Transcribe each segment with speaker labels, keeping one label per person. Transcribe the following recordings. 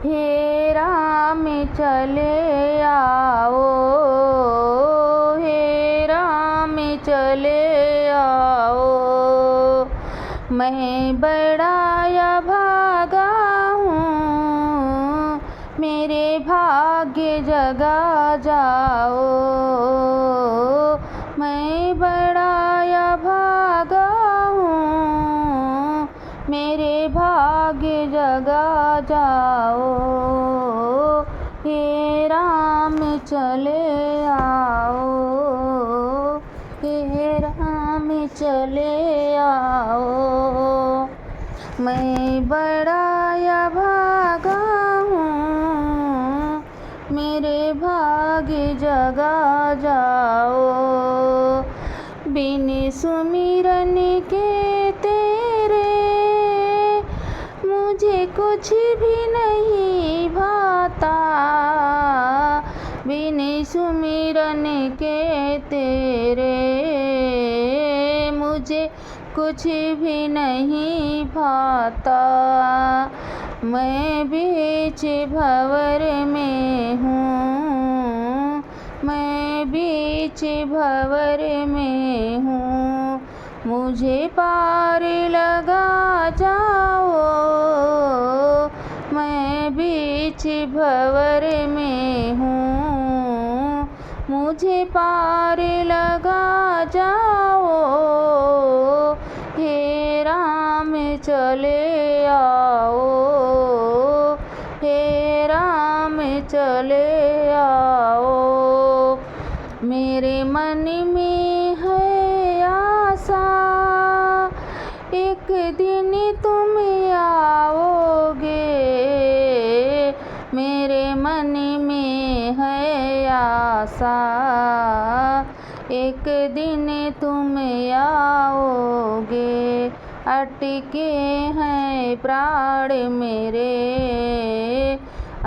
Speaker 1: हे राम चले आओ, हे राम चले आओ। मैं बड़ा भागा हूँ, मेरे भाग्य जगा जाओ। मैं बड़ा भागा हूँ, मेरे भाग्य जगा जाओ। हे राम चले आओ, हे राम चले आओ। मैं बड़ा भागा हूँ, मेरे भाग्य जगा जाओ। बिन सुमिरन के तेरे मुझे कुछ भी नहीं भाता। बिन सुमिरन के तेरे मुझे कुछ भी नहीं भाता। मैं बीच भंवर में हूँ, मैं बीच भंवर में हूँ। मुझे पार लगा जाओ, मैं बीच भंवर में हूँ। मुझे पार लगा जाओ। हे राम चले आओ, हे राम चले आओ। मेरे मन में है आशा, एक दिन तुम आओगे। मेरे मन में है आशा, एक दिन तुम आओगे। अटके हैं प्राण मेरे,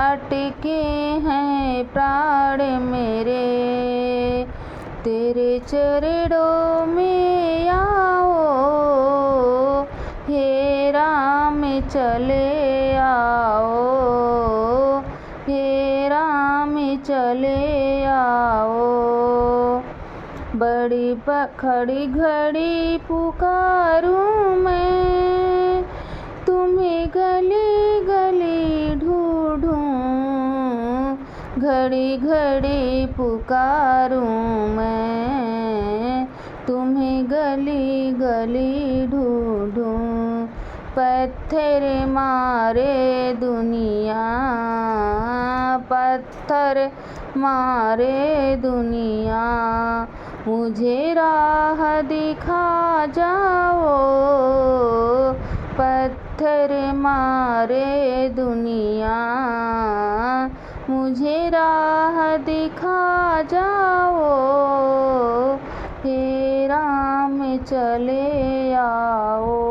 Speaker 1: अटके हैं प्राण मेरे। तेरे चरणों में आओ, हे राम चले आओ, हे राम चले आओ। बड़ी खड़ी घड़ी पुकारूं मैं, तुम्हें गली गली ढूंढूं। घड़ी घड़ी पुकारूं मैं, तुम्हें गली गली ढूंढूं। पत्थर मारे दुनिया, पत्थर मारे दुनिया। मुझे राह दिखा जाओ, पत्थर मारे दुनिया। मुझे राह दिखा जाओ। हे राम चले आओ।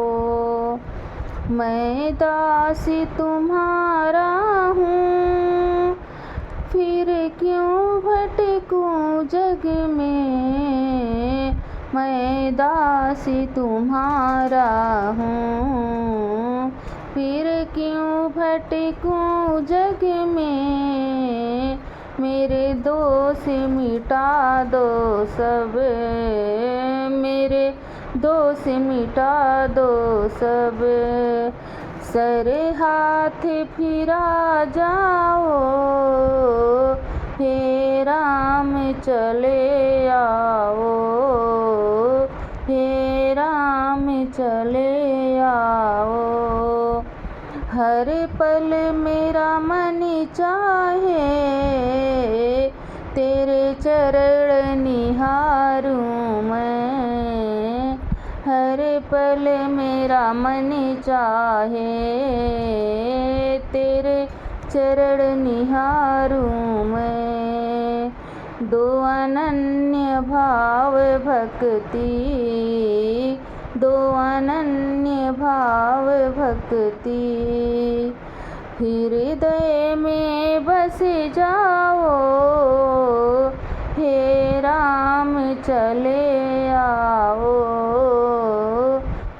Speaker 1: मैं दास तुम्हारा हूँ, फिर क्यों भटकूं जग में। मैं दास तुम्हारा हूँ, फिर क्यों भटकूं जग में। मेरे दोष मिटा दो सब, मेरे दोष मिटा दो सब। सर हाथ फिरा जाओ, हे राम चले आओ, हे राम चले आओ। हर पल मेरा मन चाहे, तेरे चरण निहारूं मैं। हर पल मेरा मन चाहे, तेरे चरण निहारूं मैं। दो अनन्य भाव भक्ति, दो अनन्य भाव भक्ति। हृदय में बस जाओ, हे राम चले आओ,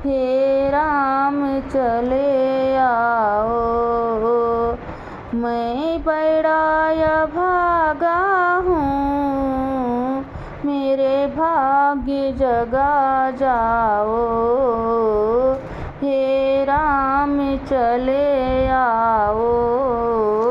Speaker 1: हे राम चले आओ। मैं बड़ा भागा हूँ, मेरे भाग्य जगा जाओ। हे राम चले आओ।